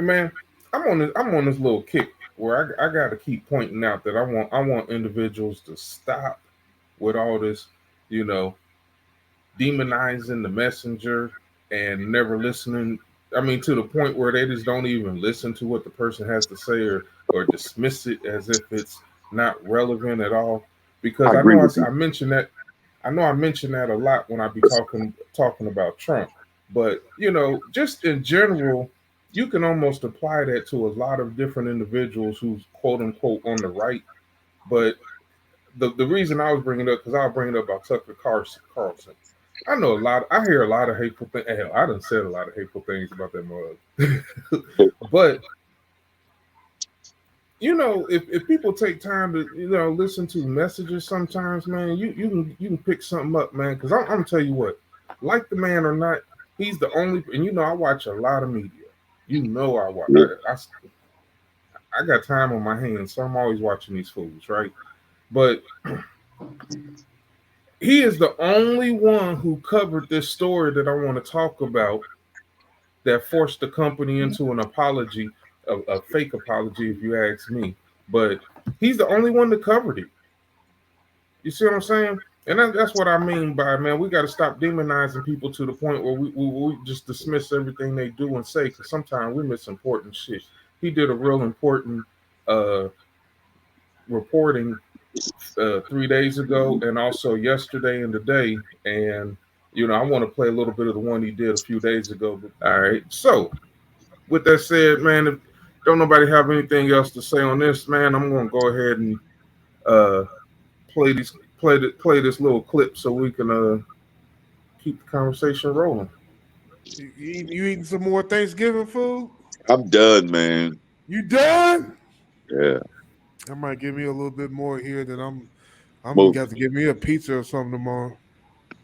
And man, I'm on this little kick where I got to keep pointing out that I want individuals to stop with all this, you know, demonizing the messenger and never listening. I mean, to the point where they just don't even listen to what the person has to say, or dismiss it as if it's not relevant at all. I Because agree with you. I mentioned that I know I mention that a lot when I be talking about Trump, but you know, just in general, you can almost apply that to a lot of different individuals who's quote unquote on the right. But the reason I was bringing it up because I'll bring it up about Carlson. I know a lot. I hear a lot of hateful things. Hell, I done said a lot of hateful things about that mug. But you know, if people take time to listen to messages, sometimes, man, you can pick something up, man. Because I'm gonna tell you what, like the man or not, he's the only. And you know, I watch a lot of media. You know, I watch. Yeah. I got time on my hands, so I'm always watching these fools, right? But he is the only one who covered this story that I want to talk about that forced the company into an apology, a fake apology, if you ask me. But he's the only one that covered it. You see what I'm saying? And that's what I mean by, man, we got to stop demonizing people to the point where we just dismiss everything they do and say, because sometimes we miss important shit. He did a real important uh, reporting 3 days ago and also yesterday and today. And, you know, I want to play a little bit of the one he did a few days ago. All right. So, with that said, man, if don't nobody have anything else to say on this, man, I'm going to go ahead and uh, play this little clip so we can keep the conversation rolling. You eating some more Thanksgiving food? I'm done, man. You done? Yeah. I might give me a little bit more here. That I'm gonna Well, have to get me a pizza or something tomorrow.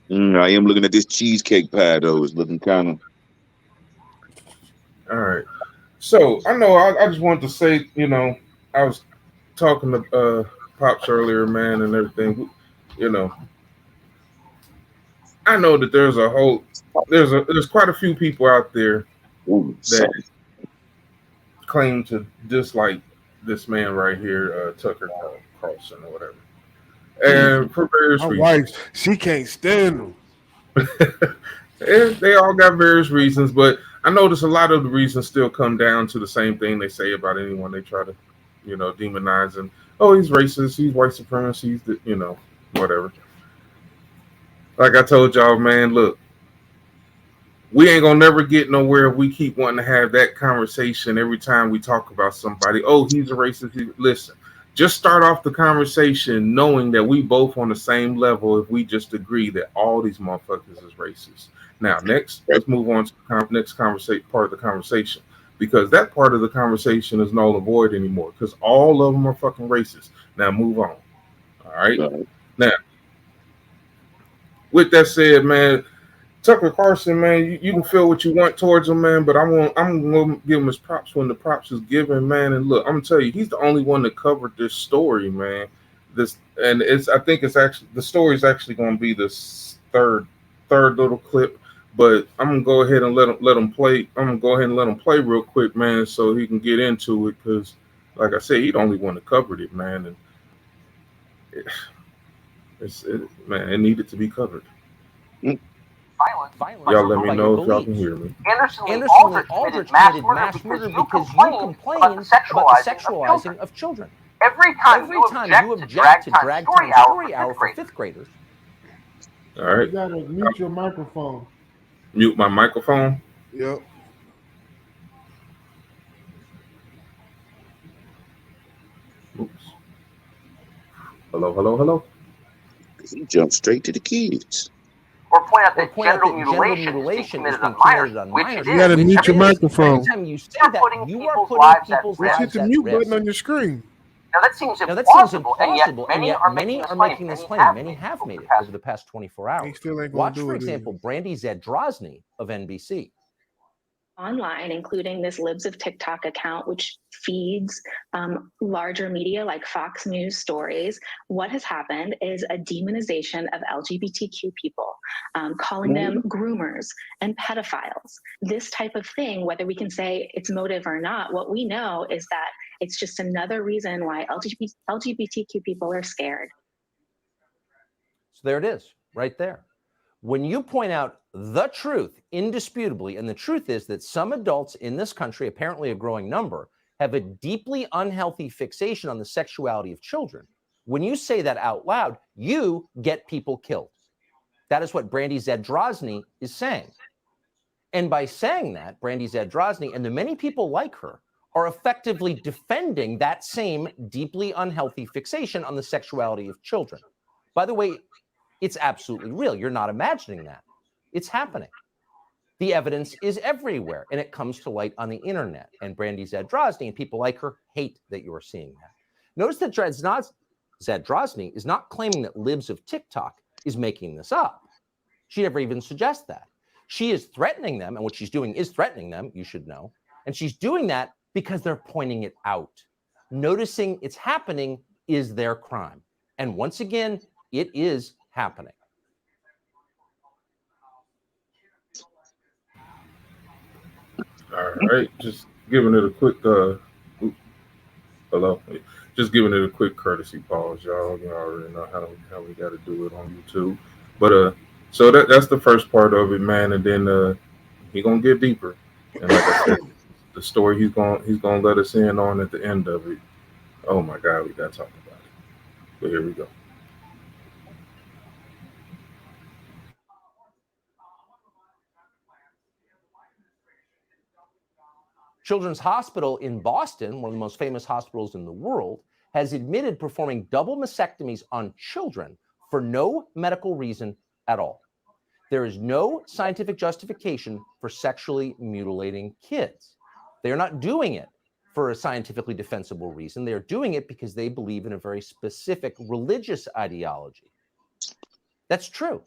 I am looking at this cheesecake pie though. It's looking kind of. All right. So I know I just wanted to say, you know, I was talking to Pops earlier, man, and everything. You know, I know that there's quite a few people out there Ooh, that something. claim to dislike this man right here, Tucker Carlson or whatever, and for My various reasons. wife, she can't stand them. And they all got various reasons, but I notice a lot of the reasons still come down to the same thing they say about anyone they try to, you know, demonize and oh, he's racist, he's white supremacist, you know, whatever. Like I told y'all, man, look, we ain't gonna never get nowhere if we keep wanting to have that conversation every time we talk about somebody. Oh, he's a racist. Listen, just start off the conversation knowing that we both on the same level if we just agree that all these motherfuckers is racist. Now, next, let's move on to the next conversation part of the conversation because that part of the conversation is null and void anymore because all of them are fucking racist. Now, move on. All right. Right. Now, with that said, man, Tucker Carlson, man, you can feel what you want towards him, man, but I'm gonna give him his props when the props is given, man. And look, I'm gonna tell you, he's the only one that covered this story, man. This and it's I think it's actually the story is actually gonna be this third little clip, but I'm gonna go ahead and let him play. I'm gonna go ahead and let him play real quick, man, so he can get into it because, like I said, he the only one that covered it, man, and it, man, it needed to be covered. Mm. Violence Y'all let me by know your if y'all can beliefs. hear me. Anderson Lee Aldrich committed mass murder because you complain about the sexualizing of children. Every time Every you time you object object to to drag drag time time story story hour hour for for fifth fifth graders, All You right, gotta mute your microphone. mute my microphone. Yep. Oops. Hello, hello, hello. He jumped straight to the kids. or point out or that point out genital that genital mutilation is being mutilation is committed being on minors, committed on which minors. it You gotta is. mute your Every microphone. time you say You're that, putting you are people's putting lives at people's risk. Just hit lives the at mute risk. button on your screen. Now that seems Now that seems implausible, implausible, and yet many are making this claim. Many have made it over over the past 24 He hours. still ain't gonna Watch, do for it. example, Brandy Zadrozny of NBC. online, including this Libs of TikTok account, which feeds larger media like Fox News stories, what has happened is a demonization of LGBTQ people, calling them groomers and pedophiles. This type of thing, whether we can say it's motive or not, what we know is that it's just another reason why LGBTQ people are scared. So there it is, right there. When you point out the truth indisputably, and the truth is that some adults in this country, apparently a growing number, have a deeply unhealthy fixation on the sexuality of children. When you say that out loud, you get people killed. That is what Brandy Zadrozny is saying. And by saying that, Brandy Zadrozny and the many people like her are effectively defending that same deeply unhealthy fixation on the sexuality of children. By the way, it's absolutely real. You're not imagining that. It's happening. The evidence is everywhere, and it comes to light on the internet. And Brandy Zadrozny and people like her hate that you are seeing that. Notice that Zadrozny is not claiming that Libs of TikTok is making this up. She never even suggests that. She is threatening them, and what she's doing is threatening them, you should know. And she's doing that because they're pointing it out. Noticing it's happening is their crime. And once again, it is happening. All right, just giving it a quick hello, just giving it a quick courtesy pause, y'all. You already know how we got to do it on YouTube, but so that's the first part of it, man, and then he gonna get deeper, and like I said, the story he's gonna let us in on at the end of it. Oh my God, we gotta talk about it. But here we go. Children's Hospital in Boston, one of the most famous hospitals in the world, has admitted performing double mastectomies on children for no medical reason at all. There is no scientific justification for sexually mutilating kids. They are not doing it for a scientifically defensible reason. They are doing it because they believe in a very specific religious ideology. That's true.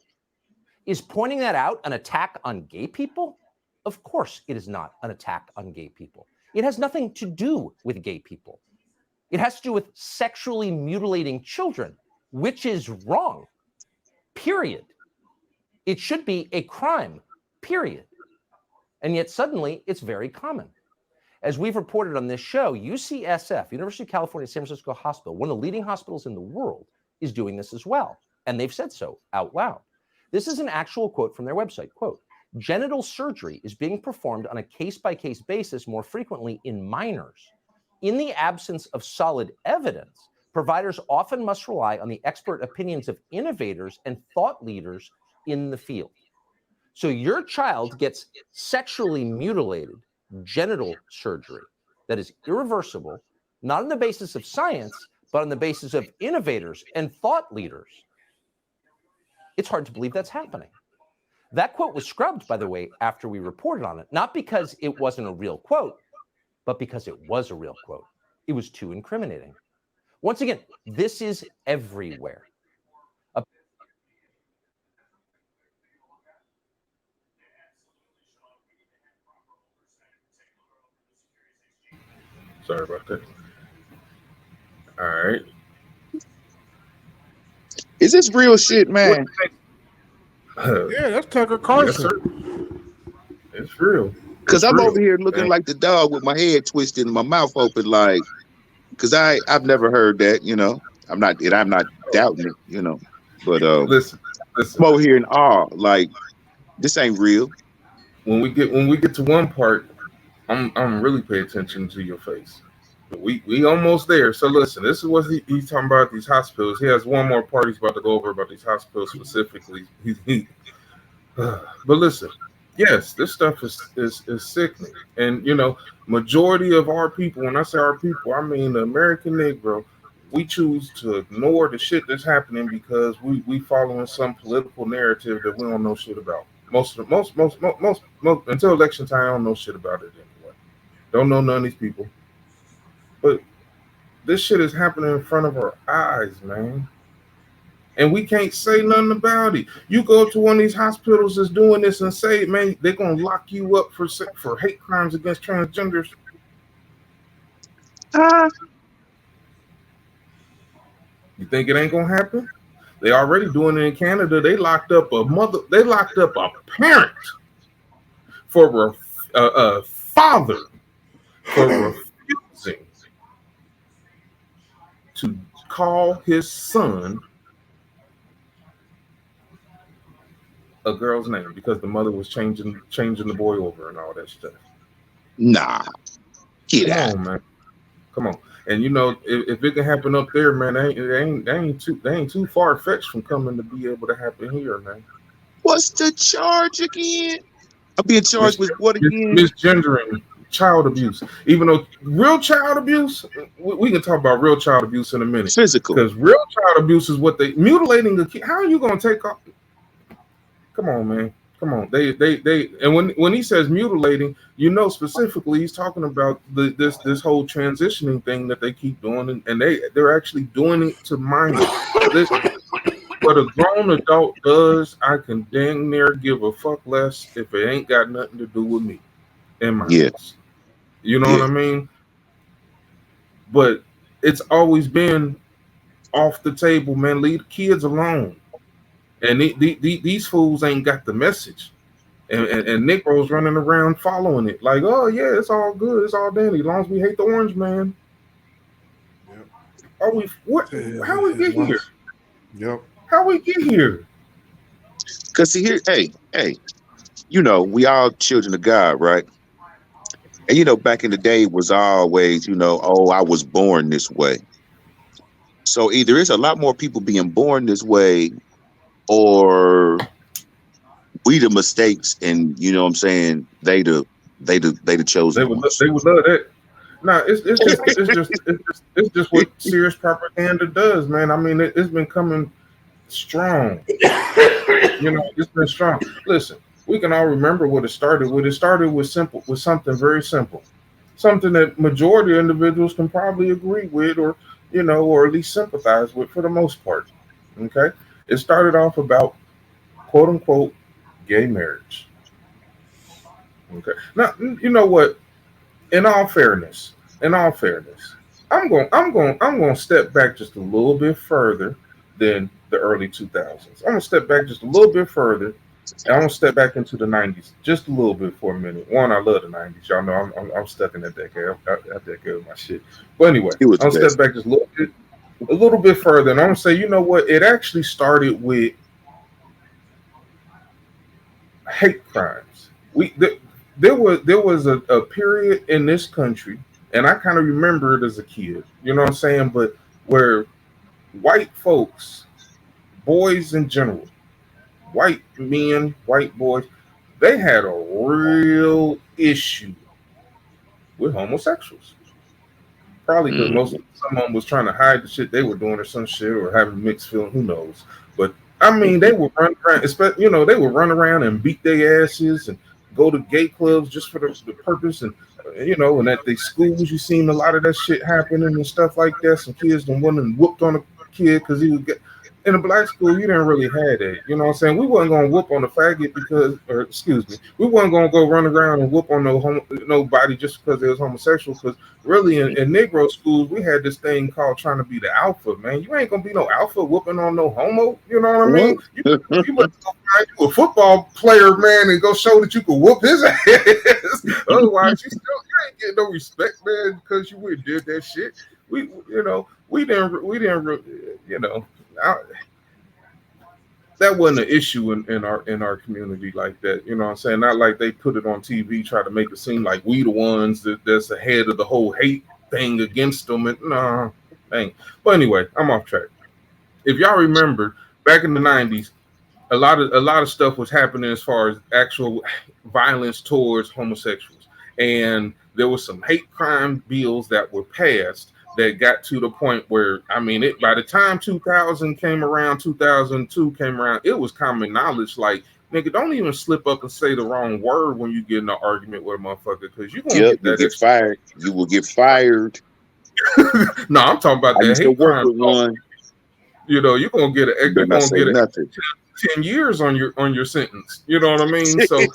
Is pointing that out an attack on gay people? Of course, it is not an attack on gay people. It has nothing to do with gay people. It has to do with sexually mutilating children, which is wrong, period. It should be a crime, period. And yet suddenly it's very common. As we've reported on this show, UCSF, University of California, San Francisco Hospital, one of the leading hospitals in the world, is doing this as well. And they've said so out loud. This is an actual quote from their website, quote, "Genital surgery is being performed on a case-by-case basis more frequently in minors. In the absence of solid evidence, providers often must rely on the expert opinions of innovators and thought leaders in the field." So your child gets sexually mutilated genital surgery that is irreversible, not on the basis of science, but on the basis of innovators and thought leaders. It's hard to believe that's happening. That quote was scrubbed, by the way, after we reported on it, not because it wasn't a real quote, but because it was a real quote. It was too incriminating. Once again, this is everywhere. Sorry about that. All right. Is this real shit, man? Yeah, that's Tucker Yes, Carlson. sir. It's real. Because It's I'm real. over here looking And like the dog with my head twisted and my mouth open, like, because I've never heard that, I'm not doubting it, but listen, I'm listen. over here in awe, like this ain't real. When we get to one part, I'm really paying attention to your face. But we almost there. So listen, this is what he's talking about these hospitals. He has one more part he's about to go over about these hospitals specifically. But listen, yes, this stuff is sickening, and majority of our people. When I say our people, I mean the American Negro. We choose to ignore the shit that's happening because we following some political narrative that we don't know shit about. Most until election time, I don't know shit about it anyway. Don't know none of these people. But this shit is happening in front of our eyes, man. and we can't say nothing about it. You go to one of these hospitals that's doing this and say, man, they're gonna lock you up for hate crimes against transgenders. Ah, You think it ain't gonna happen? They already doing it in Canada. They locked up a mother. They locked up a parent for a father for refusing to call his son a girl's name because the mother was changing the boy over and all that stuff. nah, get Come out. on, man. Come on. And you know, if it can happen up there, man, they ain't too far fetched from coming to be able to happen here, man. What's the charge again? I'm being charged Mis- with what again? Misgendering, child abuse. Even though real child abuse, we can talk about real child abuse in a minute. Physical. Because real child abuse is what they mutilating a kid. How are you gonna take off? Come on, man. Come on. They and when he says mutilating, you know specifically he's talking about this whole transitioning thing that they keep doing, and they're actually doing it to minors. Listen, what a grown adult does, I can dang near give a fuck less if it ain't got nothing to do with me and my Yeah, house. You know what yeah. I mean? But it's always been off the table, man. Leave the kids alone. And these fools ain't got the message. And Nick Rose running around following it. Like, oh yeah, it's all good, it's all dandy. As long as we hate the orange man. Yep. Are we what how we As get long here? as- Yep. How we get here? Cause see here, hey, we all children of God, right? And back in the day it was always, oh, I was born this way. So either it's a lot more people being born this way, or we the mistakes, and you know what I'm saying, they the chosen ones. They would love that. No, it's just what serious propaganda does, man. I mean, it's been coming strong. You know, it's been strong. Listen, we can all remember what it started with. It started with something very simple, something that majority of individuals can probably agree with, or or at least sympathize with for the most part. Okay, it started off about quote unquote gay marriage. Okay, now you know what? In all fairness, I'm going to step back just a little bit further than the early 2000s. I'm going to step back just a little bit further, and I'm going to step back into the 90s just a little bit for a minute. One, I love the 90s. Y'all know I'm stuck in that decade. That decade of my shit. But anyway, It was the I'm going to step best. back just a little bit further, and I'm going to say, you know what? It actually started with hate crimes. There was a period in this country, and I kind of remember it as a kid. You know what I'm saying? But where white folks, boys in general, white men, white boys, they had a real issue with homosexuals. Probably because Mm. some of them was trying to hide the shit they were doing or some shit or having mixed feelings. Who knows? But I mean, they would run around, especially they would run around and beat their asses and go to gay clubs just for the purpose and at the schools you seen a lot of that shit happening and stuff like that. Some kids done went and whooped on a kid because he would get in a black school. You didn't really have that. You know what I'm saying? We wasn't gonna whoop on a faggot or excuse me, we wasn't gonna go run around and whoop on nobody just because they was homosexual. Because really, in Negro schools, we had this thing called trying to be the alpha, man. You ain't gonna be no alpha whooping on no homo. You know what I What? mean? You better go find you a football player, man, and go show that you can whoop his ass. Otherwise, you ain't getting no respect, man, because you went and did that shit. We didn't, I, that wasn't an issue in our community like that. You know what I'm saying? Not like they put it on TV, try to make it seem like we the ones that's ahead of the whole hate thing against them. And nah, dang. But anyway, I'm off track. If y'all remember, back in the '90s, a lot of stuff was happening as far as actual violence towards homosexuals, and there was some hate crime bills that were passed that got to the point where I mean, it by the time 2000 came around, 2002 came around, it was common knowledge like. Nigga, don't even slip up and say the wrong word when you get in an argument with a motherfucker, because you're gonna Yep, get you that get extra. fired. You will get fired. No, I'm talking about I that used to hate work crime. with one. You're gonna get You better not say a nothing. 10 years on your sentence. You know what I mean? So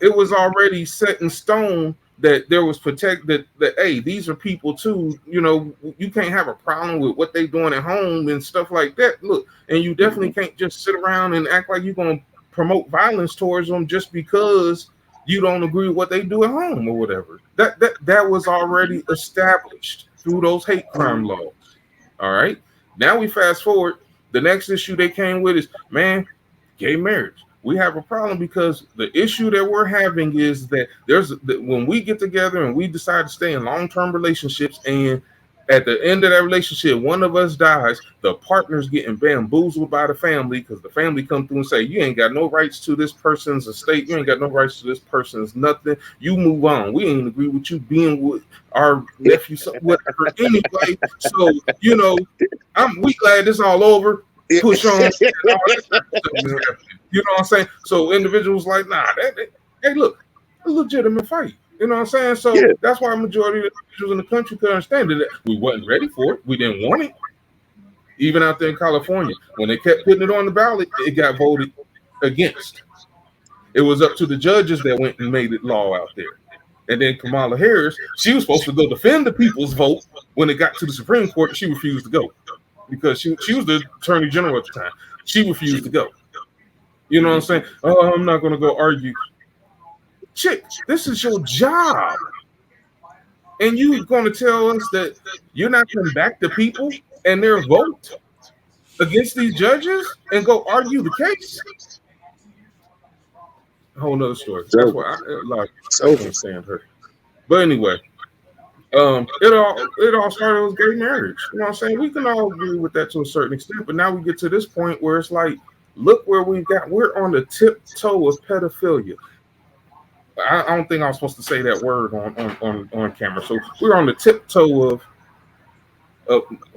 it was already set in stone that there was that hey, these are people too. You can't have a problem with what they doing at home and stuff like that. Look, and you definitely can't just sit around and act like you're gonna promote violence towards them just because you don't agree with what they do at home or whatever. That was already established through those hate crime laws. All right. Now we fast forward. The next issue they came with is, man, gay marriage. We have a problem because the issue that we're having is that when we get together and we decide to stay in long-term relationships, and at the end of that relationship, one of us dies, the partner's getting bamboozled by the family because the family come through and say, you ain't got no rights to this person's estate. You ain't got no rights to this person's nothing. You move on. We ain't agree with you being with our nephew, whatever. Anyway, so, we glad this all over. Push on. And all that type of stuff is happening. You know what I'm saying? So individuals like, nah, hey, look, a legitimate fight. You know what I'm saying? So Yeah. that's why a majority of the individuals in the country could understand that we wasn't ready for it. We didn't want it. Even out there in California, when they kept putting it on the ballot, it got voted against. It was up to the judges that went and made it law out there. And then Kamala Harris, she was supposed to go defend the people's vote when it got to the Supreme Court, and she refused to go because she was the attorney general at the time. She refused to go. You know what I'm saying? Oh, I'm not going to go argue. Chick, this is your job. And you going to tell us that you're not going to back the people and their vote against these judges and go argue the case? A whole nother story. That's why I can't stand her. But anyway, it all started with gay marriage. You know what I'm saying? We can all agree with that to a certain extent, but now we get to this point where it's like, look where we're on the tiptoe of pedophilia. I don't think I was supposed to say that word on camera. So we're on the tiptoe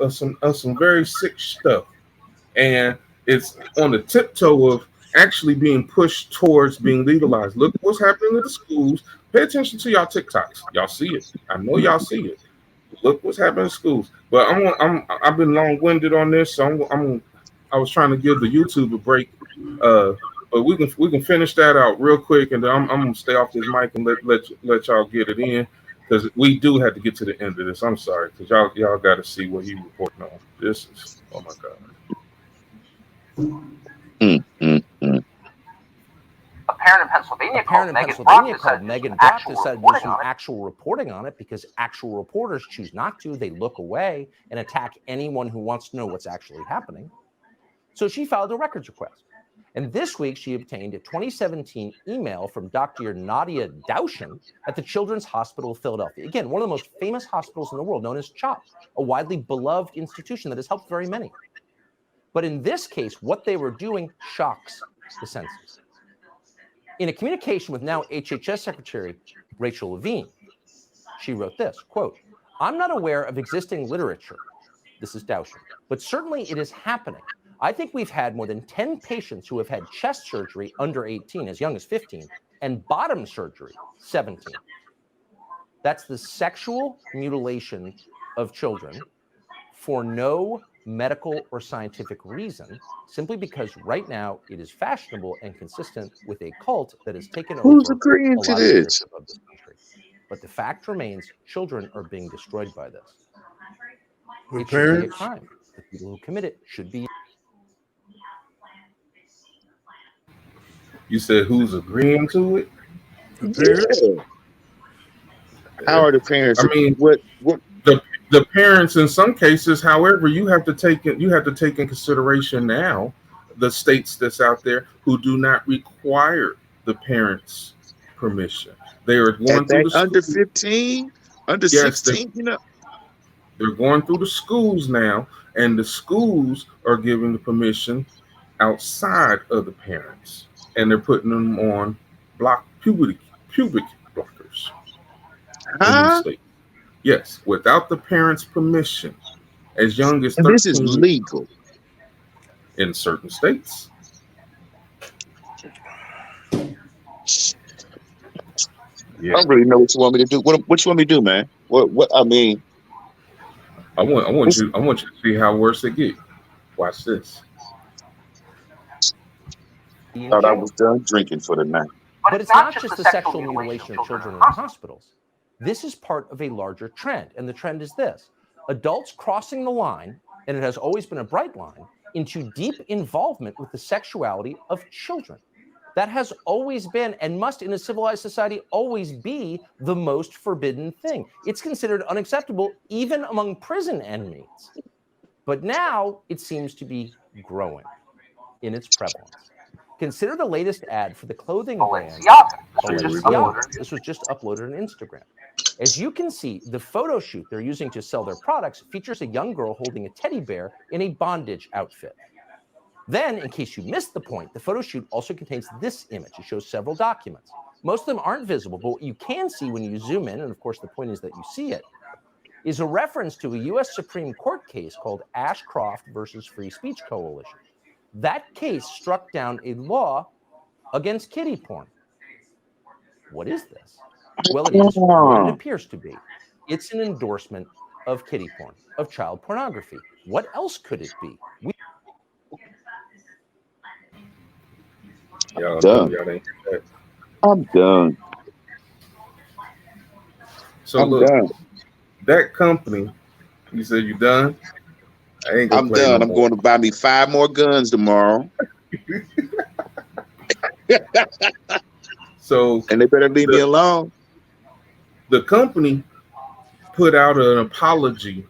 of some very sick stuff, and it's on the tiptoe of actually being pushed towards being legalized. Look what's happening at the schools. Pay attention to y'all TikToks. Y'all see it. I know y'all see it. Look what's happening in schools. But I've been long-winded on this, so I was trying to give the YouTube a break. But we can finish that out real quick, and then I'm gonna stay off this mic and let y'all get it in, because we do have to get to the end of this. I'm sorry, because y'all got to see what he reporting on. This is, oh my god. A parent in Pennsylvania called Megan Brock decided to do some actual reporting on it because actual reporters choose not to. They look away and attack anyone who wants to know what's actually happening. So she filed a records request. And this week, she obtained a 2017 email from Dr. Nadia Daushin at the Children's Hospital of Philadelphia. Again, one of the most famous hospitals in the world, known as CHOP, a widely beloved institution that has helped very many. But in this case, what they were doing shocks the senses. In a communication with now HHS Secretary Rachel Levine, she wrote this, quote, "I'm not aware of existing literature," this is Daushin, "but certainly it is happening. I think we've had more than 10 patients who have had chest surgery under 18, as young as 15, and bottom surgery, 17. That's the sexual mutilation of children for no medical or scientific reason, simply because right now it is fashionable and consistent with a cult that has taken Who's over agreeing a to lot of this? leadership of this country. But the fact remains, children are being destroyed by this. The It should be a parents? crime. The people who commit it should be. You said who's agreeing to it? The parents? Yeah. How are the parents? I mean, what the parents in some cases, however, you have to take in consideration now the states that's out there who do not require the parents' permission. They are going at through that the under school. 15, under Yes, 16, you know? they're going through the schools now, and the schools are giving the permission outside of the parents, and they're putting them on pubic blockers in these Huh? states. Yes, without the parents' permission, as young as And this is 13 legal. in certain states. I don't really know what you want me to do. What you want me to do, man? What I mean, I want you to see how worse it get. Watch this. In Thought I jail. was done drinking for the night. But it's not just the sexual mutilation of children in hospitals. This is part of a larger trend, and the trend is this: adults crossing the line, and it has always been a bright line, into deep involvement with the sexuality of children. That has always been, and must in a civilized society always be, the most forbidden thing. It's considered unacceptable even among prison inmates. But now it seems to be growing in its prevalence. Consider the latest ad for the clothing brand Balenciaga. This was just uploaded on Instagram. As you can see, the photo shoot they're using to sell their products features a young girl holding a teddy bear in a bondage outfit. Then, in case you missed the point, the photo shoot also contains this image. It shows several documents. Most of them aren't visible, but what you can see when you zoom in, and of course the point is that you see it, is a reference to a U.S. Supreme Court case called Ashcroft versus Free Speech Coalition. That case struck down a law against kiddie porn. What is this? Well, it is what it appears to be. It's an endorsement of kiddie porn, of child pornography. What else could it be? Y'all Done. y'all didn't get that. I'm done. So I'm look, done. that company. You said you done. I ain't gonna I'm play no done. I'm more. going to buy me 5 more guns tomorrow. So And they better leave me the alone. the company put out an apology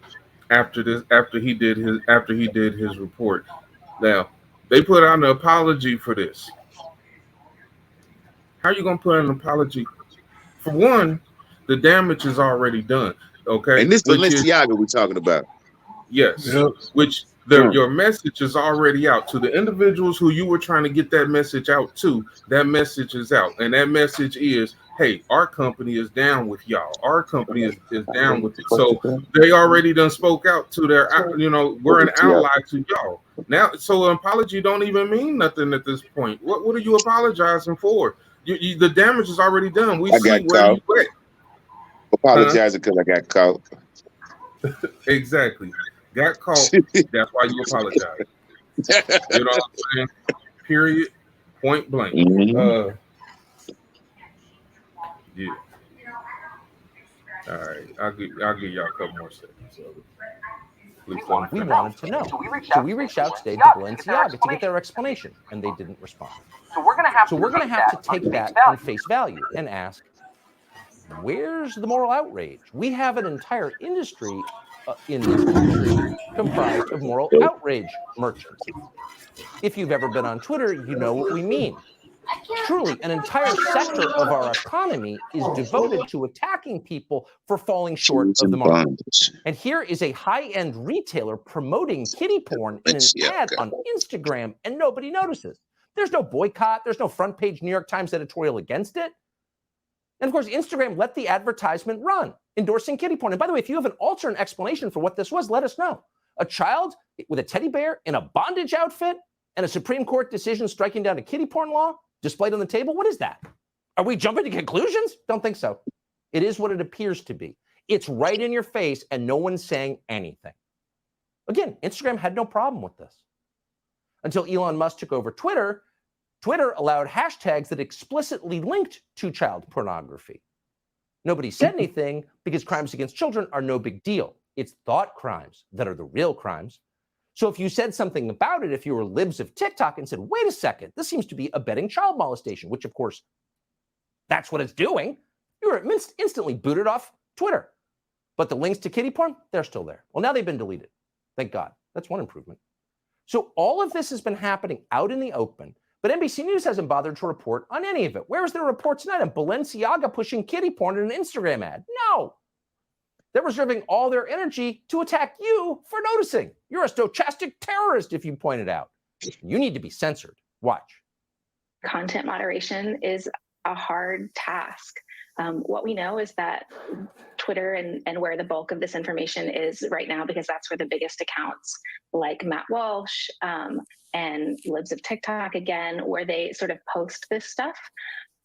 after this after he did his report. Now they put out an apology for this. How you gonna put an apology? For one, the damage is already done. Okay, And this which is Balenciaga we talking about. yes, Yep. which Mm. your message is already out to the individuals who you were trying to get that message out to. That message is out, and that message is, hey, our company is down with y'all. Our company is down with it. So they already done spoke out to their, we're an ally to y'all. Now, so an apology don't even mean nothing at this point. What are you apologizing for? The damage is already done. We I got see where caught. you went, huh? Apologizing because I got caught. Exactly. Got caught. That's why you apologize. You know what I'm saying? Period. Point blank. Mhm. Yeah. All right. I'll give y'all a couple more seconds. So please let them We finish. wanted to know. So we reached out today to Balenciaga to get their explanation, and they didn't respond. So we're going to have to take that on face value and ask, where's the moral outrage? We have an entire industry in this country comprised of moral outrage merchants. If you've ever been on Twitter, you know what we mean. Truly, an entire sector of our economy is devoted to attacking people for falling short Shoes of the and mark. bondage. And here is a high-end retailer promoting kiddie porn in an ad on Instagram, and nobody notices. There's no boycott. There's no front page New York Times editorial against it. And of course, Instagram let the advertisement run, endorsing kiddie porn. And by the way, if you have an alternate explanation for what this was, let us know. A child with a teddy bear in a bondage outfit and a Supreme Court decision striking down a kiddie porn law displayed on the table? What is that? Are we jumping to conclusions? Don't think so. It is what it appears to be. It's right in your face, and no one's saying anything. Again, Instagram had no problem with this. Until Elon Musk took over Twitter, Twitter allowed hashtags that explicitly linked to child pornography. Nobody said anything because crimes against children are no big deal. It's thought crimes that are the real crimes. So if you said something about it, if you were libs of TikTok and said, wait a second, this seems to be abetting child molestation, which of course, that's what it's doing, you were instantly booted off Twitter. But the links to kiddie porn, they're still there. Well, now they've been deleted. Thank God. That's one improvement. So all of this has been happening out in the open, but NBC News hasn't bothered to report on any of it. Where was their report tonight on Balenciaga pushing kiddie porn in an Instagram ad? No. They're reserving all their energy to attack you for noticing. You're a stochastic terrorist if you point it out. You need to be censored. Watch. Content moderation is a hard task. What we know is that Twitter and where the bulk of this information is right now, because that's where the biggest accounts like Matt Walsh and Libs of TikTok, again, where they sort of post this stuff.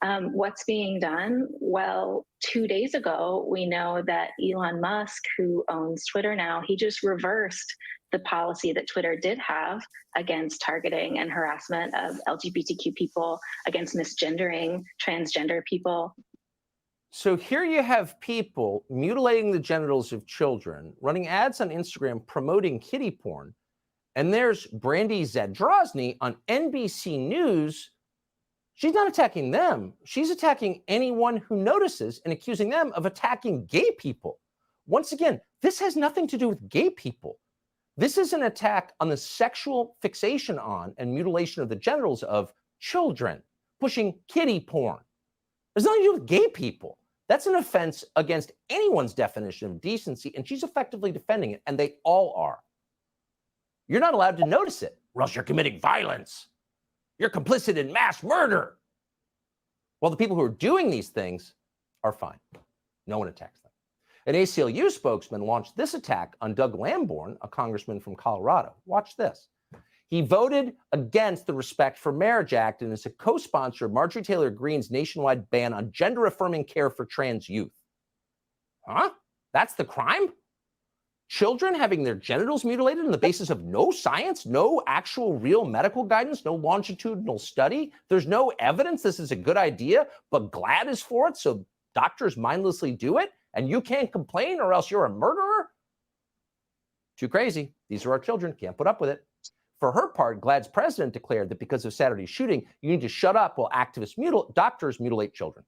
What's being done? Well, 2 days ago, we know that Elon Musk, who owns Twitter now, he just reversed the policy that Twitter did have against targeting and harassment of LGBTQ people, against misgendering transgender people. So here you have people mutilating the genitals of children, running ads on Instagram promoting kiddie porn. And there's Brandy Zadrozny on NBC News. She's not attacking them. She's attacking anyone who notices and accusing them of attacking gay people. Once again, this has nothing to do with gay people. This is an attack on the sexual fixation on and mutilation of the genitals of children, pushing kiddie porn. There's nothing to do with gay people. That's an offense against anyone's definition of decency, and she's effectively defending it, and they all are. You're not allowed to notice it, or else you're committing violence. You're complicit in mass murder. Well, the people who are doing these things are fine. No one attacks them. An ACLU spokesman launched this attack on Doug Lamborn, a congressman from Colorado. Watch this. He voted against the Respect for Marriage Act and is a co-sponsor of Marjorie Taylor Greene's nationwide ban on gender-affirming care for trans youth. Huh? That's the crime? Children having their genitals mutilated on the basis of no science, no actual real medical guidance, no longitudinal study. There's no evidence this is a good idea, but GLAAD is for it, so doctors mindlessly do it, and you can't complain or else you're a murderer? Too crazy. These are our children. Can't put up with it. For her part, GLAAD's president declared that because of Saturday's shooting, you need to shut up while doctors mutilate children.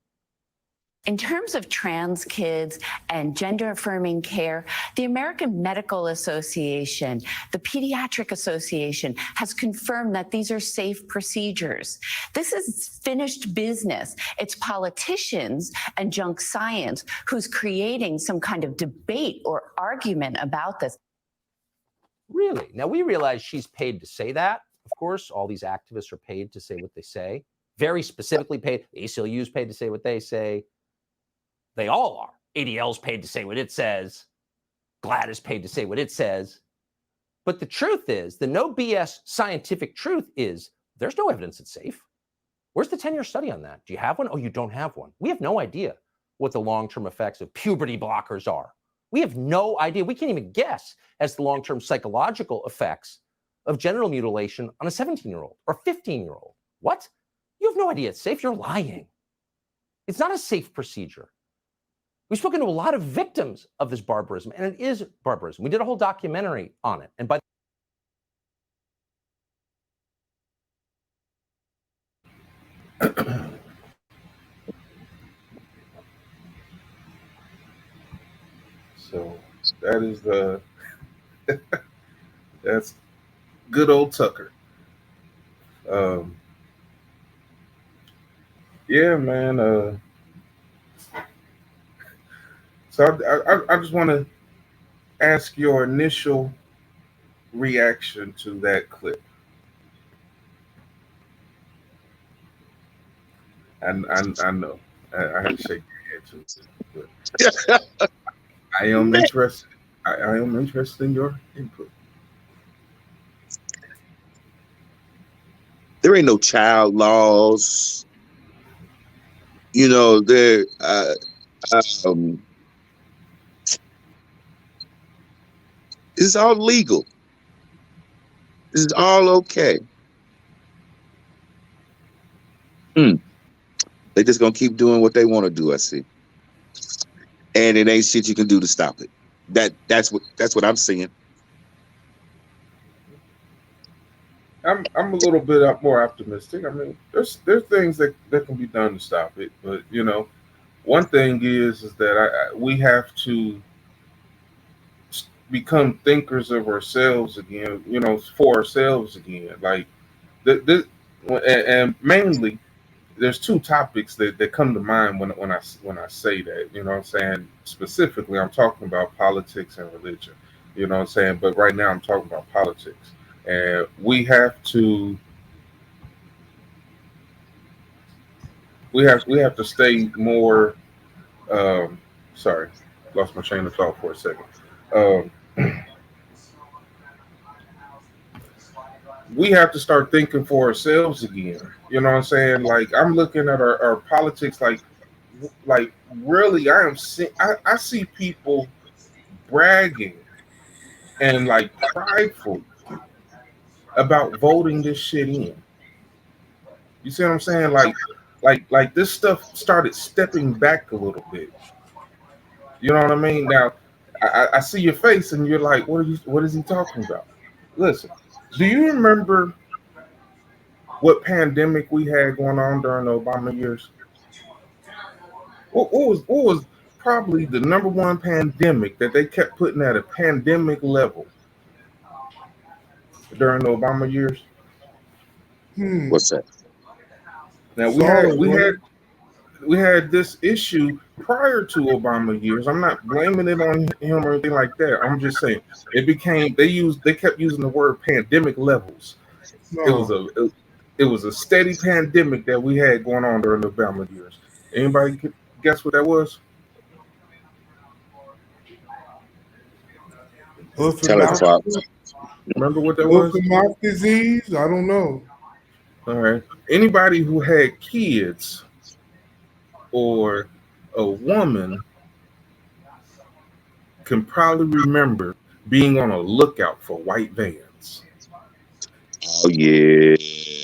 In terms of trans kids and gender-affirming care, the American Medical Association, the Pediatric Association has confirmed that these are safe procedures. This is finished business. It's politicians and junk science who's creating some kind of debate or argument about this. Really? Now, we realize she's paid to say that. Of course, all these activists are paid to say what they say. Very specifically paid. The ACLU is paid to say what they say. They all are. ADL's paid to say what it says. GLAAD is paid to say what it says. But the truth is, the no BS scientific truth is, there's no evidence it's safe. Where's the 10-year study on that? Do you have one? Oh, you don't have one. We have no idea what the long-term effects of puberty blockers are. We have no idea. We can't even guess as the long-term psychological effects of genital mutilation on a 17-year-old or 15-year-old. What? You have no idea it's safe. You're lying. It's not a safe procedure. We've spoken to a lot of victims of this barbarism, and it is barbarism. We did a whole documentary on it. And by So that is that's good old Tucker. Yeah, man. So I just want to ask your initial reaction to that clip. And I know I have to shake your head too, but I am interested. I am interested in your input. There ain't no child laws. You know, there. This is all legal. This is all okay. They just gonna keep doing what they want to do. I see, and it ain't shit you can do to stop it. That's what I'm seeing. I'm a little bit more optimistic. I mean, there's things that can be done to stop it, but you know, one thing is that we have to become thinkers of ourselves again. You know, for ourselves again. Like this, and mainly, there's two topics that come to mind when I say that. You know what I'm saying? Specifically, I'm talking about politics and religion. You know what I'm saying? But right now, I'm talking about politics, and we have to stay more. Sorry, lost my train of thought for a second. Um, we have to start thinking for ourselves again. You know what I'm saying? Like I'm looking at our politics, like really, I see people bragging and like prideful about voting this shit in. You see what I'm saying? Like this stuff started stepping back a little bit. You know what I mean? Now, I see your face, and you're like, What is he talking about?" Listen, do you remember what pandemic we had going on during the Obama years? What was probably the number one pandemic that they kept putting at a pandemic level during the Obama years? What's that? Now SARS, we had this issue prior to Obama years. I'm not blaming it on him or anything like that. I'm just saying they kept using the word pandemic levels. It was no. a it was a steady pandemic that we had going on during the Obama years. Anybody could guess what that was? Hoof and Tell us, mouth, Pops. Remember what that hoof was? and mouth disease. I don't know. All right. Anybody who had kids or a woman can probably remember being on a lookout for white vans Oh yeah,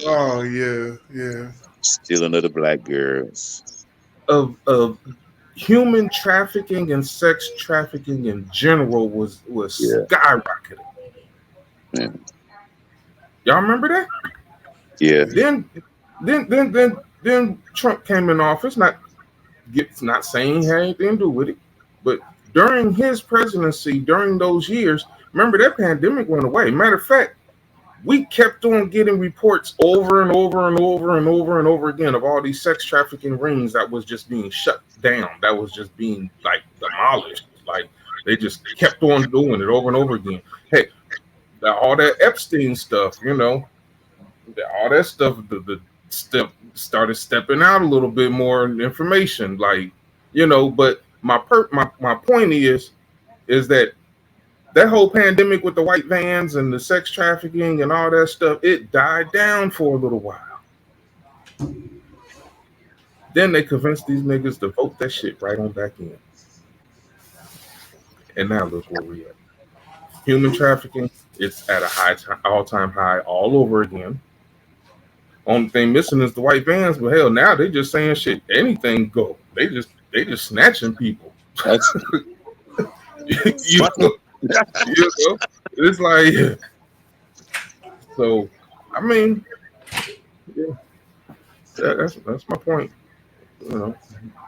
Oh yeah, yeah. stealing of the black girls. of human trafficking and sex trafficking in general was Yeah, skyrocketing. yeah, Y'all remember that? yeah. Yeah. Then then Trump came in office. Not saying he had anything to do with it, but during his presidency, during those years, remember that pandemic went away. Matter of fact, we kept on getting reports over and over and over and over and over again of all these sex trafficking rings that was just being shut down, that was just being like demolished. Like they just kept on doing it over and over again. Hey, all that Epstein stuff, all that stuff, the step started stepping out a little bit more information, like But my point is that whole pandemic with the white vans and the sex trafficking and all that stuff, it died down for a little while. Then they convinced these niggas to vote that shit right on back in. And now look where we at. Human trafficking, it's at a all-time high all over again. Only thing missing is the white vans, but hell, now they just saying shit, anything go. They just snatching people. That's you funny. know, it's like so. I mean, yeah, that's my point. You know,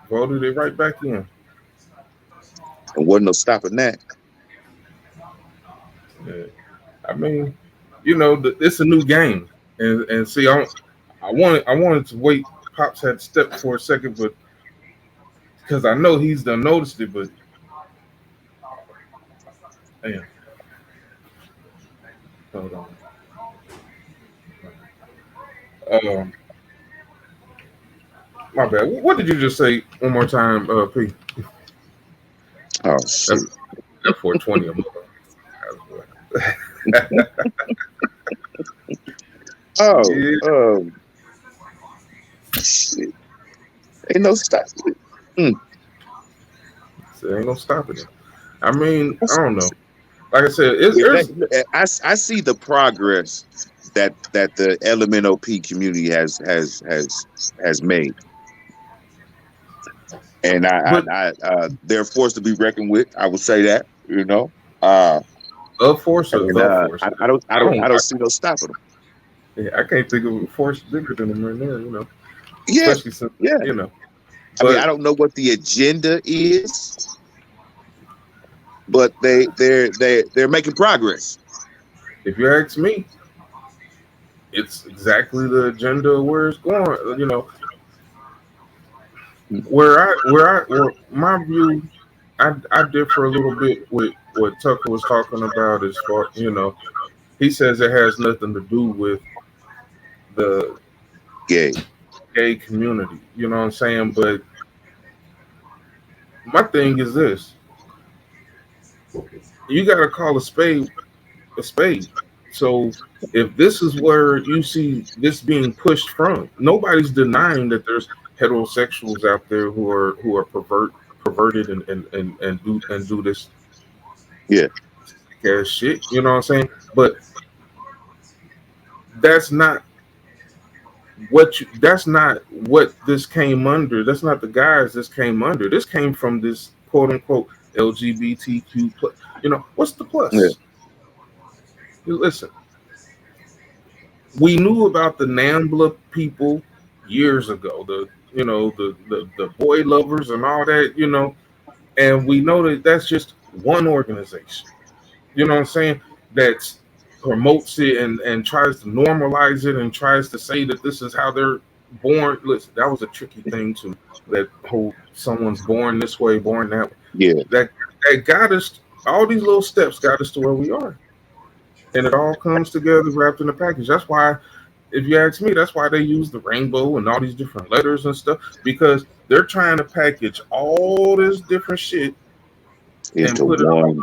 voted it right back in. And wasn't no stopping that. Yeah. I mean, it's a new game, and see, I wanted to wait. Pops had to step for a second, but because I know he's done noticed it, but damn, hold on. Um, my bad. What did you just say one more time, P? Oh That's shit. that's 420 a month. Oh, Yeah, shit. Ain't no stop. Mm. so ain't no stopping it. I mean, I don't know. Like I said, Yeah, there's I see the progress that the LMNOP community has made, and but they're forced to be reckoned with. I would say that, uh, a force or and the force. I I don't. don't see no stopping them. I can't think of a force bigger than them right now. Yeah, Especially since yeah. I mean, I But don't know what the agenda is, but they're making progress. if you ask me, it's exactly the agenda of where it's going. Where my view, I differ a little bit with what Tucker was talking about as far, he says it has nothing to do with the Gay. gay community. You know what I'm saying? But my thing is this: you got to call a spade a spade. So if this is where you see this being pushed from, nobody's denying that there's heterosexuals out there who are perverted and do this Yeah. ass shit. You know what I'm saying? But that's not that's not what this came under. That's not the guys this came under. This came from this quote unquote LGBTQ plus. You know, what's the Yeah. plus? Listen, we knew about the NAMBLA people years ago, the boy lovers and all that, and we know that that's just one organization. You know what I'm saying? That promotes it and tries to normalize it and tries to say that this is how they're born. Listen, that was a tricky thing to that whole someone's born this way, born that way. Yeah. That got us. All these little steps got us to where we are, and it all comes together wrapped in a package. That's why, if you ask me, that's why they use the rainbow and all these different letters and stuff, because they're trying to package all this different shit and Into put it all one.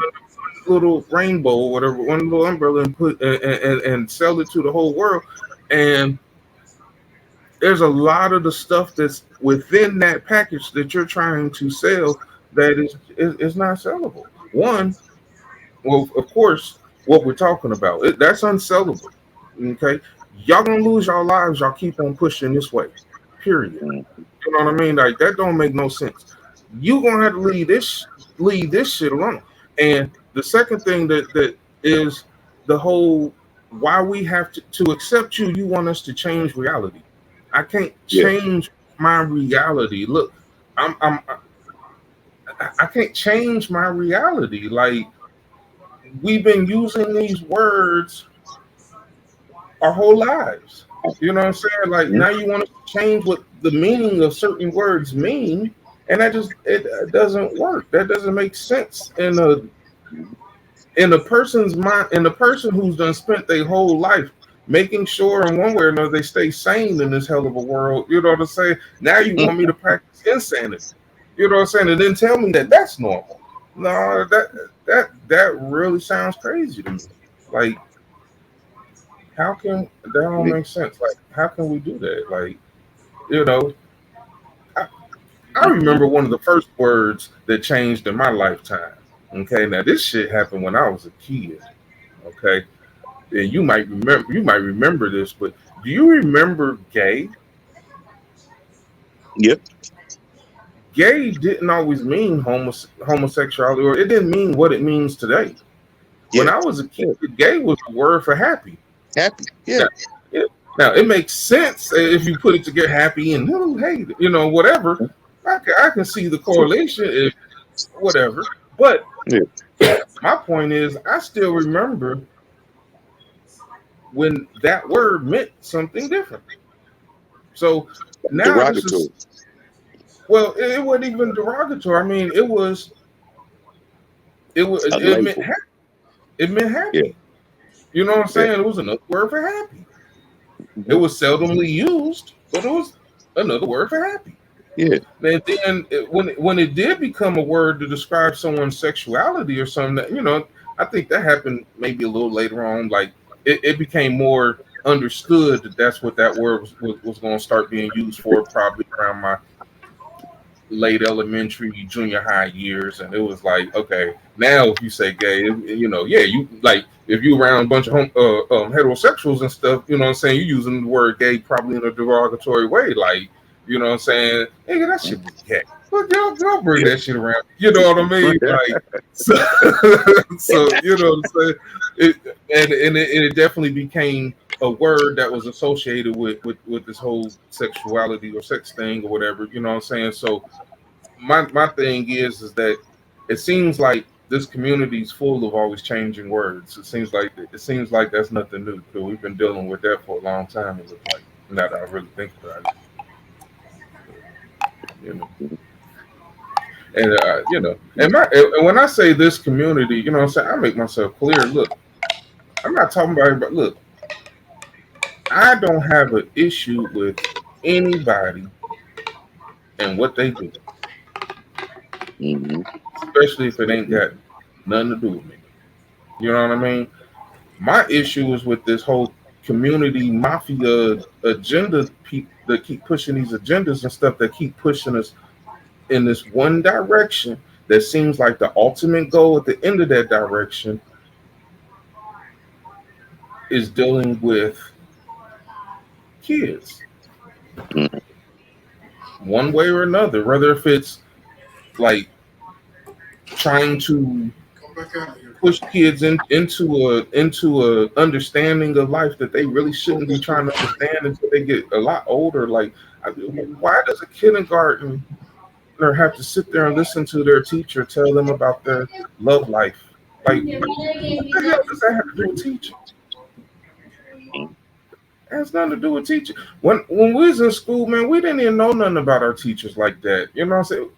little rainbow or whatever, one little umbrella, and put and sell it to the whole world. And there's a lot of the stuff that's within that package that you're trying to sell that is not sellable. One, well, of course, what we're talking about that's unsellable. Okay, y'all gonna lose your lives. Y'all keep on pushing this way. Period. Mm. You know what I mean? Like that don't make no sense. You gonna have to leave this shit alone. And the second thing that is the whole why we have to accept you. You want us to change reality. I can't Yeah. change my reality. Look, I can't change my reality. Like we've been using these words our whole lives. You know what I'm saying? Like Mhm. now you want to change what the meaning of certain words mean, and that just it doesn't work. That doesn't make sense in a person's mind. In a person who's done spent their whole life making sure in one way or another they stay sane in this hell of a world. You know what I'm saying? Now you want me to practice insanity. You know what I'm saying? And then tell me that that's normal. No, that really sounds crazy to me. Like how can that don't make sense? Like, how can we do that? Like, you know, I, I remember one of the first words that changed in my lifetime. Okay, now this shit happened when I was a kid. Okay, and you might remember this, but do you remember gay? Yep. Gay didn't always mean homosexuality, or it didn't mean what it means today. When Yeah. I was a kid, Yeah. gay was a word for happy. Happy. Yeah. Now, it, now it makes sense if you put it together, happy and hey, whatever. I can see the correlation if whatever. But Yeah. my point is, I still remember when that word meant something different. So now this is Derogatory. well, it wasn't even derogatory. I mean, A it meant label. happy. It meant Yeah. happy. You know what I'm Yeah. saying? It was another word for happy. It Mhm. was seldomly used, but it was another word for happy. Yeah. And then when it did become a word to describe someone's sexuality or something, I think that happened maybe a little later on. Like it became more understood that that's what that word was going to start being used for, probably around my late elementary, junior high years, and it was like, okay, now if you say gay, yeah, you like if you around a bunch of heterosexuals and stuff, you know what I'm saying, you using the word gay probably in a derogatory way, like, you know what I'm saying, nigga, that shit was gay. But y'all bring Yeah. that shit around. You know what I mean? Like, so, so you know what I'm saying? It definitely became a word that was associated with this whole sexuality or sex thing or whatever. You know what I'm saying? So my thing is that it seems like this community is full of always changing words. It seems like that's nothing new because we've been dealing with that for a long time. It looks like now that I really think about it, you know. And and when I say this community, you know what I'm saying, I make myself clear. Look, I'm not talking about everybody. Look, I don't have an issue with anybody and what they do, Hmm. especially if it ain't got nothing to do with me. You know what I mean? My issue is with this whole community mafia agenda, that keep pushing these agendas and stuff, that keep pushing us in this one direction, that seems like the ultimate goal at the end of that direction is dealing with kids Mm. one way or another, whether if it's like trying to Come back out of here. push kids into a understanding of life that they really shouldn't be trying to understand until they get a lot older. Like, why does a kindergarten or have to sit there and listen to their teacher tell them about their love life? Like, what the hell does that have to do with teaching? It has nothing to do with teaching. When we was in school, man, we didn't even know nothing about our teachers like that. You know what I'm saying?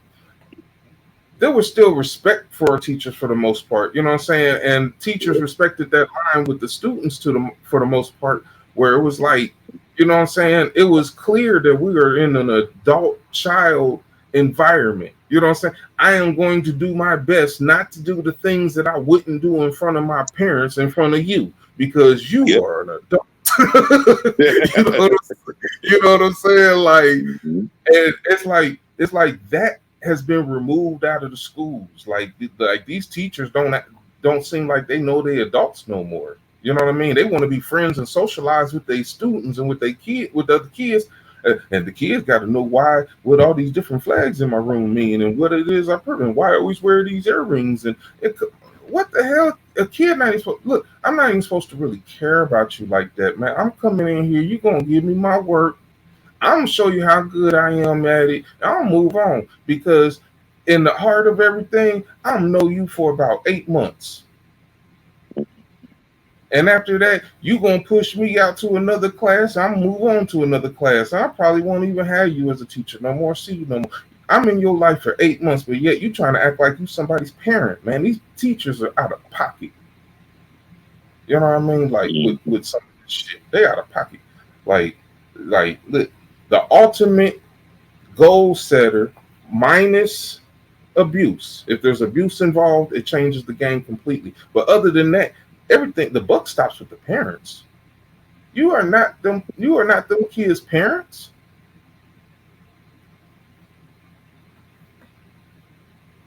There was still respect for our teachers for the most part. You know what I'm saying? And teachers respected that line with the students for the most part, where it was like, you know what I'm saying? It was clear that we were in an adult child environment. You know what I'm saying? I am going to do my best not to do the things that I wouldn't do in front of my parents, in front of you, because you Yep. are an adult. You know what I'm saying? Like, Mhm. and it's like that has been removed out of the schools. Like these teachers don't seem like they know they adults no more. You know what I mean? They want to be friends and socialize with their students and with the other kids. And the kids got to know what all these different flags in my room mean, and what it is I put, and why I always wear these earrings, and what the hell? A kid not even supposed look. I'm not even supposed to really care about you like that, man. I'm coming in here. You gonna give me my work. I'm gonna show you how good I am at it. I'll move on, because in the heart of everything, I don't know you for about 8 months. And after that, you gonna push me out to another class. I'm move on to another class. I probably won't even have you as a teacher no more. See you no more. I'm in your life for 8 months, but yet you trying to act like you somebody's parent, man. These teachers are out of pocket. You know what I mean? Like with some of this shit, they out of pocket. Like look, the ultimate goal setter minus abuse. If there's abuse involved, it changes the game completely. But other than that, everything the buck stops with the parents. You are not them. You are not them kids' parents.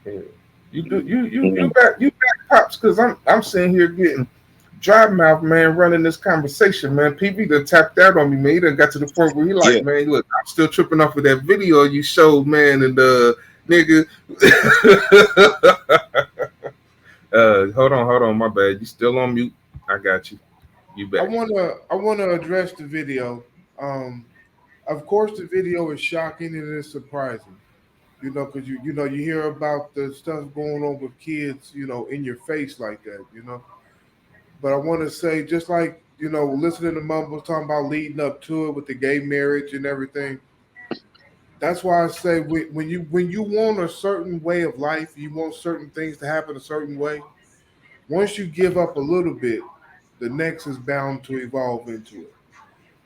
Yeah. You back pops, because I'm sitting here getting dry mouth, man, running this conversation, man. PB done tapped out on me, man. He done got to the point where he like, Yeah. man, look, I'm still tripping off of that video you showed, man, and nigga. Hold on, my bad. You still on mute? I got you. You I back? wanna address the video. Um, of course, the video is shocking and it's surprising. Because you hear about the stuff going on with kids, in your face like that. But I want to say, just like listening to Mumbles talking about leading up to it with the gay marriage and everything. That's why I say when you want a certain way of life, you want certain things to happen a certain way. Once you give up a little bit, the next is bound to evolve into it.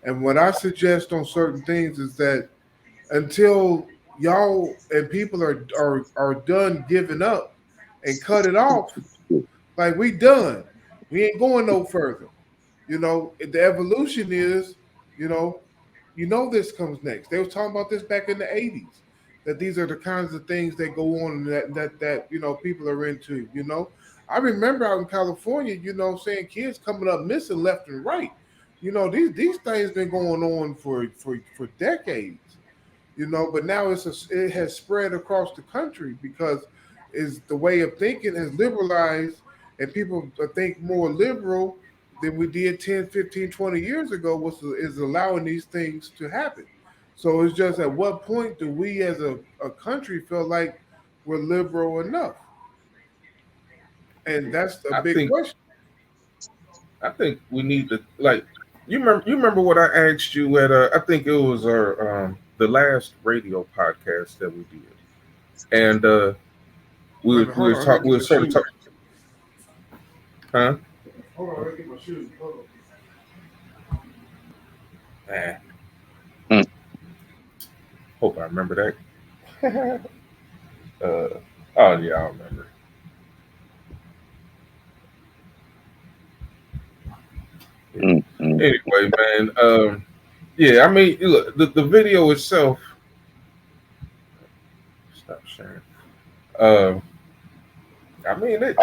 And what I suggest on certain things is that until y'all and people are done giving up and cut it off, like we done. We ain't going no further. The evolution is, you know, this comes next. They was talking about this back in the 80s. That these are the kinds of things that go on that people are into. I remember out in California, saying kids coming up missing left and right. These things been going on for decades. But now it has spread across the country because is the way of thinking has liberalized, and people think more liberal than we did 10, 15, 20 years ago, is allowing these things to happen. So it's just, at what point do we as a country feel like we're liberal enough? And that's a I big think question. I think we need to, like, you remember what I asked you at I think it was our the last radio podcast that we did, and Wait a minute, hold on, I gotta we get were my sort of shoes. talking, huh? Hold on, I gotta get my shoes. Hold on. Man, Mm. hope I remember that. Oh yeah, I remember. Anyway, man. Yeah, I mean, look, the video itself. Stop sharing. Uh, I mean,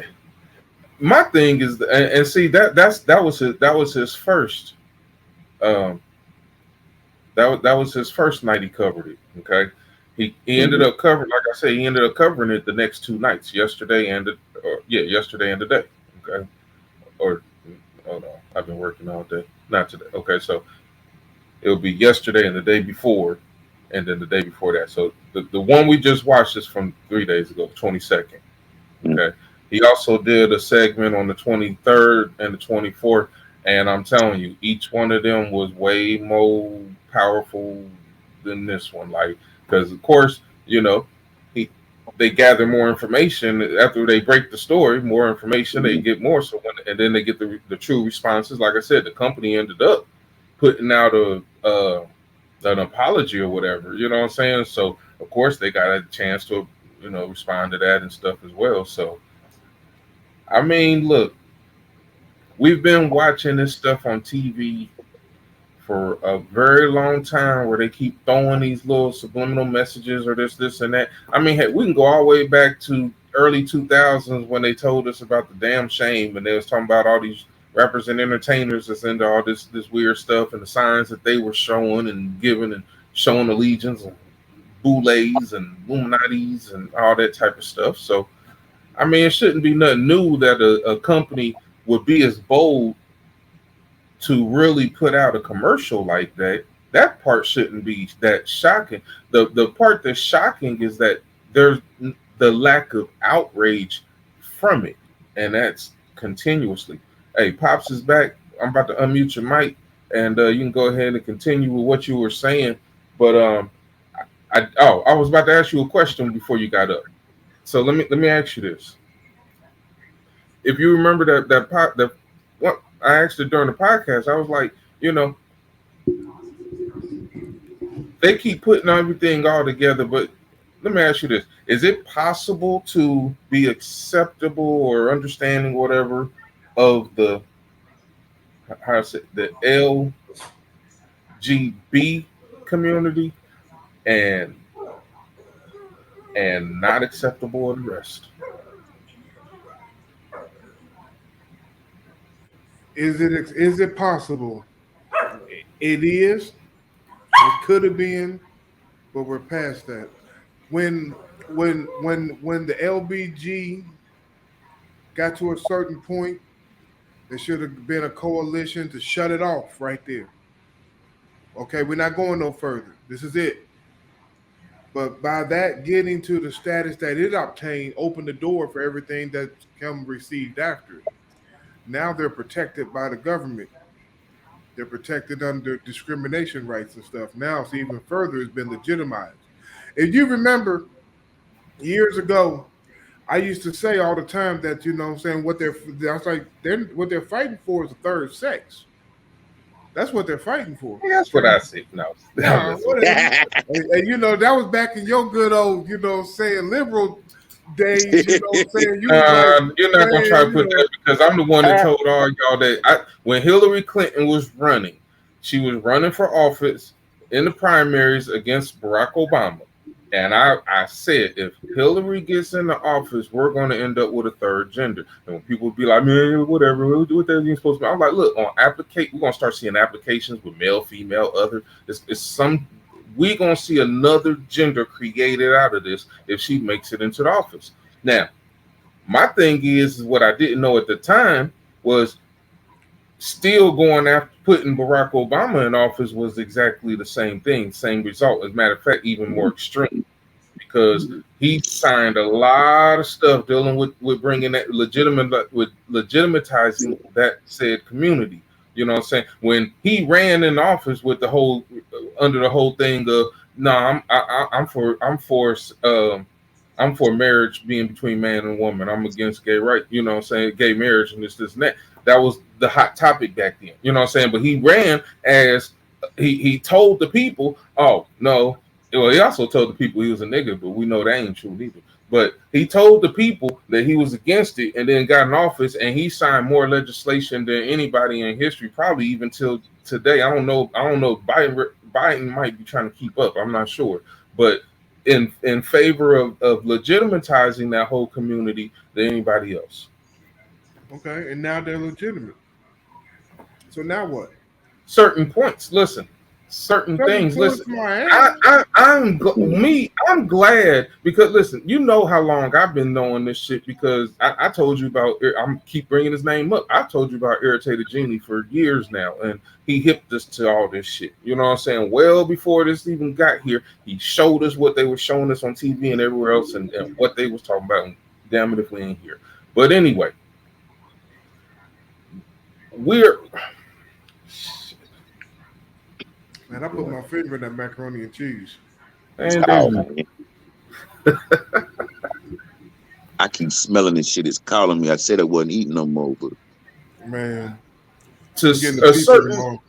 my thing is, and see that was his first. Um, that was his first night he covered it. Okay, he ended up covering, like I said, he ended up covering it the next two nights, yesterday and yesterday and today. Okay, or oh no, I've been working all day, not today. Okay, so it'll be yesterday and the day before, and then the day before that. So the one we just watched is from 3 days ago, 22nd. Okay. He also did a segment on the 23rd and the 24th. And I'm telling you, each one of them was way more powerful than this one. Like, because of course, he they gather more information after they break the story. More information, they get more. So and then they get the true responses. Like I said, the company ended up putting out an apology or whatever. You know what I'm saying? So of course they got a chance to respond to that and stuff as well. So I mean, look, we've been watching this stuff on TV for a very long time where they keep throwing these little subliminal messages or this and that. I mean, heck, we can go all the way back to early 2000s when they told us about the damn shame, and they was talking about all these rappers and entertainers that's into all this weird stuff and the signs that they were showing and giving and showing allegiance and boulets and Illuminatis and all that type of stuff. So I mean, it shouldn't be nothing new that a company would be as bold to really put out a commercial like that. That part shouldn't be that shocking. The part that's shocking is that there's the lack of outrage from it, and that's continuously. Hey, Pops is back. I'm about to unmute your mic, and you can go ahead and continue with what you were saying. But I was about to ask you a question before you got up. So let me ask you this: if you remember that what I asked it during the podcast, I was like, they keep putting everything all together, but let me ask you this: is it possible to be acceptable or understanding whatever of the how I say the LGB community and not acceptable of the rest? Is it possible? It is. It could have been, but we're past that. When when the LBG got to a certain point, there should have been a coalition to shut it off right there. Okay, we're not going no further. This is it. But by that getting to the status that it obtained, opened the door for everything that's come received after it. Now they're protected by the government. They're protected under discrimination rights and stuff. Now it's even further has been legitimized. If you remember years ago, I used to say all the time that what I'm saying I was like what they're fighting for is a third sex. That's what they're fighting for. Yeah, that's what I said. No, whatever. And that was back in your good old, saying liberal days. Saying you was like, you're not gonna try to put that because I'm the one that told all y'all that when Hillary Clinton was running, she was running for office in the primaries against Barack Obama. And I said, if Hillary gets in the office, we're going to end up with a third gender. And when people be like, man, whatever, we'll do what they're supposed to be. I'm like, look, on we're going to start seeing applications with male, female, other. We're going to see another gender created out of this if she makes it into the office. Now, my thing is what I didn't know at the time was still going after putting Barack Obama in office was exactly the same thing, same result. As a matter of fact, even more extreme because he signed a lot of stuff dealing with bringing that legitimatizing that said community. You know what I'm saying? When he ran in office with the whole under the whole thing of I'm for marriage being between man and woman. I'm against gay rights. You know what I'm saying? Gay marriage and this and that. That was the hot topic back then. You know what I'm saying? But he ran as he told the people, oh, no. Well, he also told the people he was a nigga, but we know that ain't true either. But he told the people that he was against it, and then got in office, and he signed more legislation than anybody in history, probably even till today. I don't know. Biden might be trying to keep up. I'm not sure, but in favor of legitimatizing that whole community than anybody else. Okay, and now they're legitimate. So now what? Certain points. Listen, certain Certain things. points, Listen, my ass. I'm glad because listen, you know how long I've been knowing this shit because I told you about. I'm keep bringing his name up. I told you about Irritated Genie for years now, and he hipped us to all this shit. You know what I'm saying? Well before this even got here, he showed us what they were showing us on TV and everywhere else, and what they was talking about. And damn it if we ain't here. But anyway, we're. Man, I put my finger in that macaroni and cheese. And Oh then man, I keep smelling this shit. It's calling me. I said I wasn't eating no more, but Man, to I'm getting the a pizza certain tomorrow.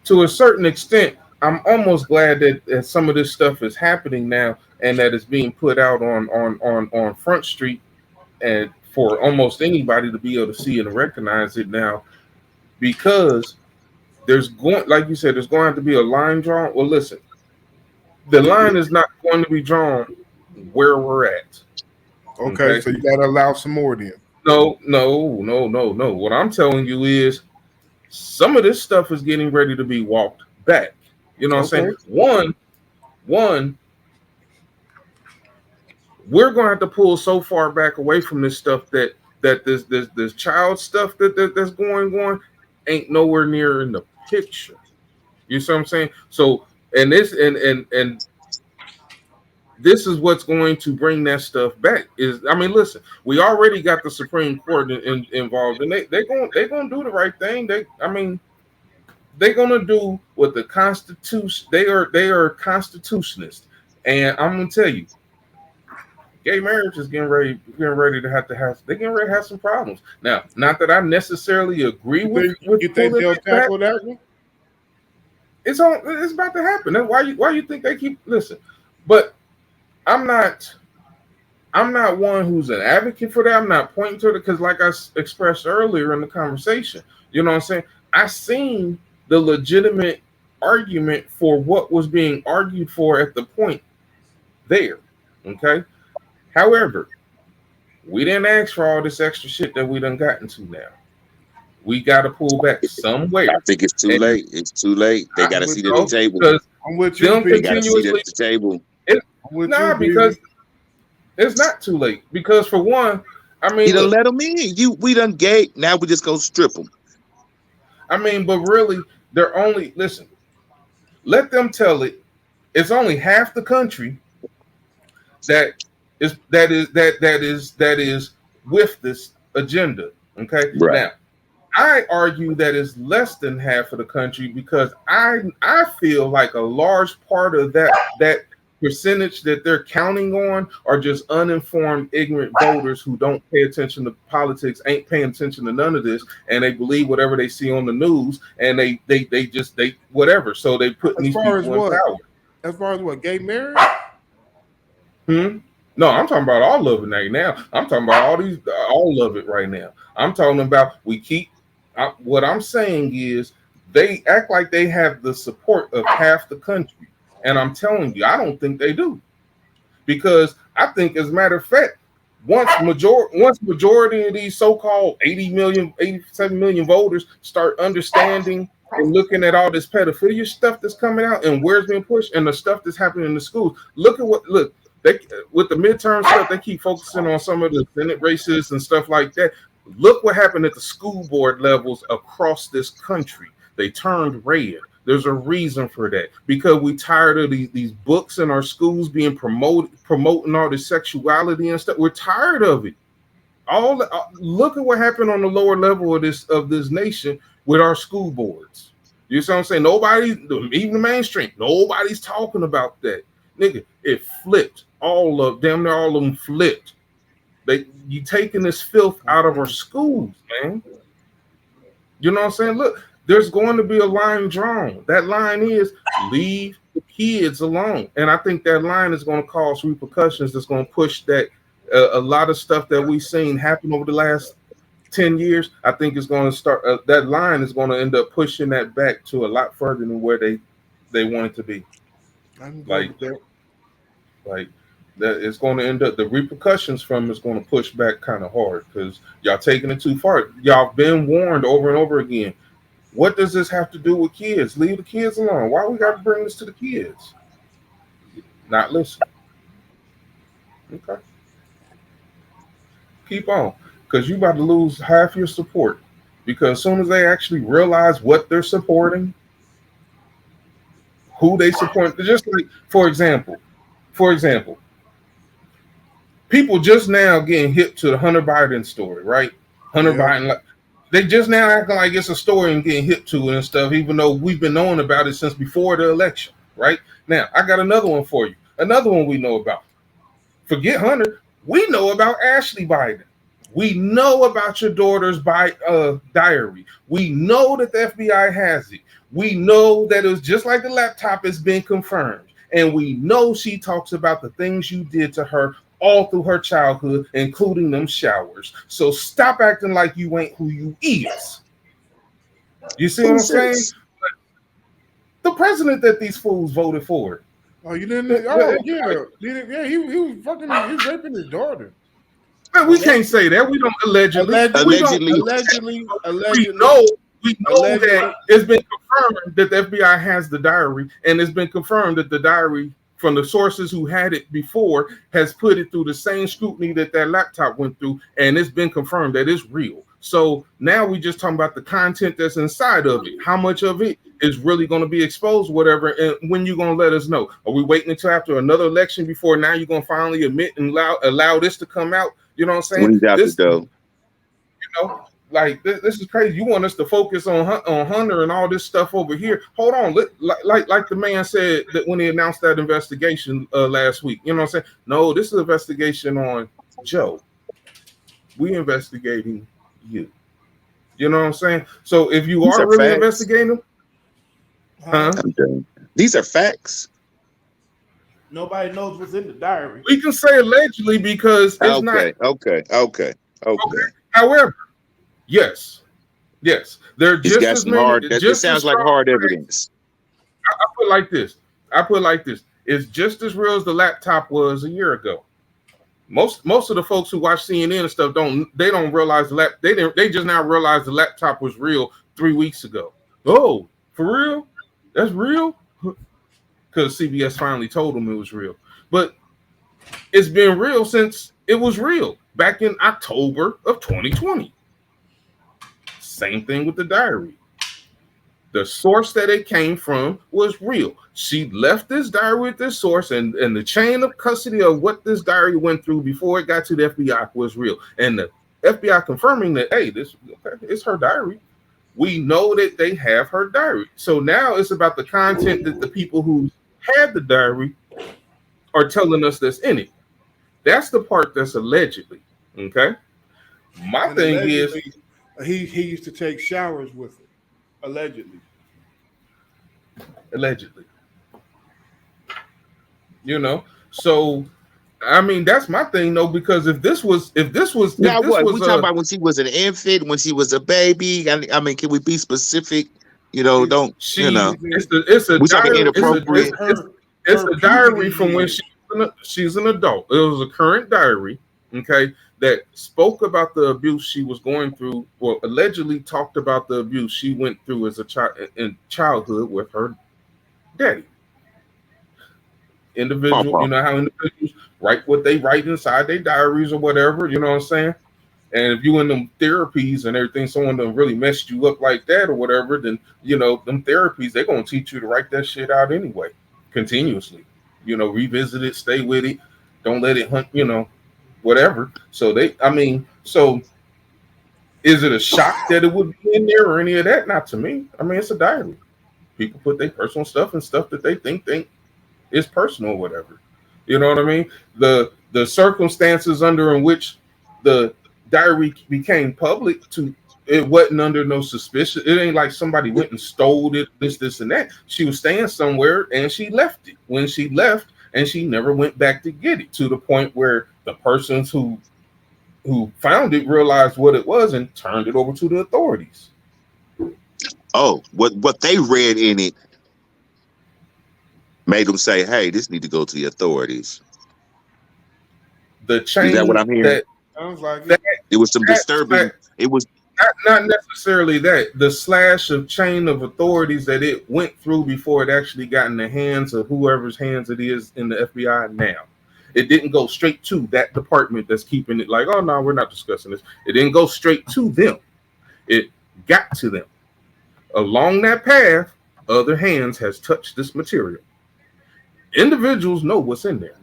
to a certain extent, I'm almost glad that some of this stuff is happening now and that it's being put out on Front Street and for almost anybody to be able to see and recognize it now because there's going like you said, there's going to have to be a line drawn. Well, listen, the line is not going to be drawn where we're at. Okay, Okay. so you gotta allow some more then. No. What I'm telling you is some of this stuff is getting ready to be walked back. You know what I'm saying? Okay. One, we're going to have to pull so far back away from this stuff that this child stuff that's going ain't nowhere near in the picture. You see what I'm saying? So and this is what's going to bring that stuff back. Is I mean, listen, we already got the Supreme Court involved, and they're going to do the right thing. They're going to do what the Constitution. They are constitutionists, and I'm going to tell you, gay marriage is getting ready to have they're getting ready to have some problems. Now, not that I necessarily agree You with think with you think pulling they'll it back. tackle that one? It's about to happen. That's why you think they keep listen. But I'm not I'm not one who's an advocate for that. I'm not pointing to it because, like expressed earlier in the conversation, you know what I'm saying? I seen the legitimate argument for what was being argued for at the point there. Okay. However, we didn't ask for all this extra shit that we done gotten to now. We got to pull back I somewhere. think it's too And late. It's too late. They got I'm a with seat at the you. table. because I'm with you, them They Peter. got a seat at continuously, the table. it, I'm with you, nah, Peter. because it's not too late. Because for one, I He mean, done look, let them in. We done gay. Now we just gonna strip them. I mean, but really, they're only listen. Let them tell it. It's only half the country that is with this agenda. Okay, Right. now I argue that it's less than half of the country because I feel like a large part of that percentage that they're counting on are just uninformed, ignorant voters who don't pay attention to politics, ain't paying attention to none of this, and they believe whatever they see on the news, and they just they whatever. So they putting As these far as people in what? power. As far as what? Gay marriage? Hmm? No, I'm talking about all of it right now. I'm talking about all of it right now. I'm talking about what I'm saying is they act like they have the support of half the country, and I'm telling you, I don't think they do because I think, as a matter of fact, once majority of these so-called 80 million, 87 million voters start understanding and looking at all this pedophilia stuff that's coming out and where it's being pushed and the stuff that's happening in the schools, look they with the midterm stuff they keep focusing on some of the Senate races and stuff like that. Look what happened at the school board levels across this country. They turned red. There's a reason for that because we tired of these books in our schools being promoting all this sexuality and stuff. We're tired of it. Look at what happened on the lower level of this nation with our school boards. You see what I'm saying? Nobody, even the mainstream, nobody's talking about that. Nigga, it flipped. Damn near all of them flipped. You taking this filth out of our schools, man. You know what I'm saying? Look, there's going to be a line drawn. That line is leave the kids alone. And I think that line is going to cause repercussions that's going to push that a lot of stuff that we've seen happen over the last 10 years, I think it's going to start, that line is going to end up pushing that back to a lot further than where they want it to be. I'm good Like, with that. like that it's going to end up, the repercussions from it's going to push back kind of hard because y'all taking it too far. Y'all been warned over and over again. What does this have to do with kids? Leave the kids alone. Why we got to bring this to the kids? Not listen. Okay, keep on, because you about to lose half your support. Because as soon as they actually realize what they're supporting, who they support, just like for example, people just now getting hip to the Hunter Biden story, right? Hunter Yeah. Biden, like, they just now acting like it's a story and getting hip to it and stuff, even though we've been knowing about it since before the election, right? Now, I got another one for you. Another one we know about. Forget Hunter. We know about Ashley Biden. We know about your daughter's diary. We know that the FBI has it. We know that it was just like the laptop has been confirmed. And we know she talks about the things you did to her all through her childhood, including them showers. So stop acting like you ain't who you is. You see what I'm Who's saying? this? The president that these fools voted for. Oh, you didn't? Oh, yeah. Yeah, he was fucking, he was raping his daughter. Man, we can't say that. We don't allegedly. We don't. Allegedly. We know that Allegedly. it's been confirmed that the FBI has the diary, and it's been confirmed that the diary from the sources who had it before has put it through the same scrutiny that laptop went through, and it's been confirmed that it's real. So now we just talking about the content that's inside of it. How much of it is really going to be exposed, whatever, and when you going to let us know? Are we waiting until after another election before now you're going to finally admit and allow this to come out? You know what I'm saying? When he's out the door. You know, like this is crazy. You want us to focus on Hunter and all this stuff over here. Hold on, like the man said that when he announced that investigation last week. You know what I'm saying? No, this is an investigation on Joe. We investigating you. You know what I'm saying? So if you These are are really facts. investigating them, huh? I'm done. These are facts. Nobody knows what's in the diary. We can say allegedly because it's not Okay. However, yes, they're It's just got as some many. hard. It Just as sounds like strong. hard evidence. I put it like this. It's just as real as the laptop was a year ago. Most of the folks who watch CNN and stuff don't realize they just now realize the laptop was real 3 weeks ago. Oh, for real? That's real? Because CBS finally told them it was real. But it's been real since it was real back in October of 2020. Same thing with the diary. The source that it came from was real. She left this diary with this source, and the chain of custody of what this diary went through before it got to the FBI was real. And the FBI confirming that, hey, it's her diary. We know that they have her diary. So now it's about the content that the people who had the diary are telling us that's in it. That's the part that's allegedly. Okay. My And thing is, he used to take showers with her. Allegedly. You know, so I mean that's my thing though, because if this was Now what? We talking about when she was an infant, when she was a baby. I mean, can we be specific? You know, don't you know? It's a We talking diary. inappropriate. It's a diary from when she's an adult. It was a current diary, okay, that spoke about the abuse she was going through, or allegedly talked about the abuse she went through as a child in childhood with her daddy. Individual, Papa. you know how individuals write what they write inside their diaries or whatever, you know what I'm saying? And if you in them therapies and everything, someone done really messed you up like that or whatever, then you know them therapies they're gonna teach you to write that shit out anyway, continuously. You know, revisit it, stay with it, don't let it hunt. You know, whatever. So so is it a shock that it would be in there or any of that? Not to me. I mean, it's a diary. People put their personal stuff and stuff that they think is personal or whatever. You know what I mean? The circumstances under in which the diary became public to it wasn't under no suspicion. It ain't like somebody went and stole it, this, and that. She was staying somewhere and she left it. When she left, and she never went back to get it, to the point where the persons who found it realized what it was and turned it over to the authorities. Oh, what they read in it made them say, "Hey, this need to go to the authorities." The Is that what chain I'm hearing? that Sounds like that, It was some that disturbing. It was not necessarily that. The slash of chain of authorities that it went through before it actually got in the hands of whoever's hands it is in the FBI now. It didn't go straight to that department that's keeping it like, oh no, we're not discussing this. It didn't go straight to them. It got to them. Along that path, other hands has touched this material. Individuals know what's in there.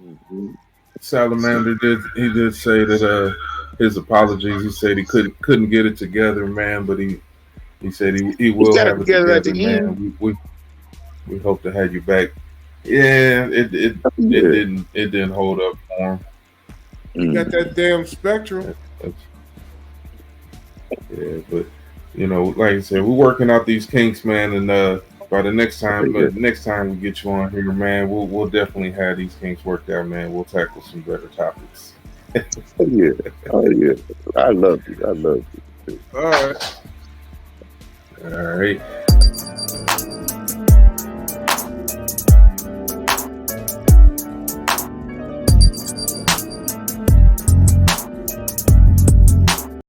Salamander did say that his apologies. He said he couldn't get it together, man, but he said he will got it have it together at together, the end. man. We hope to have you back. Yeah, it didn't hold up for him. You got that damn Spectrum. Yeah, but like I said, we're working out these kinks, man, and by the next time we get you on here, man, we'll definitely have these kinks worked out, man. We'll tackle some better topics. Oh yeah, I love you. All right. All right.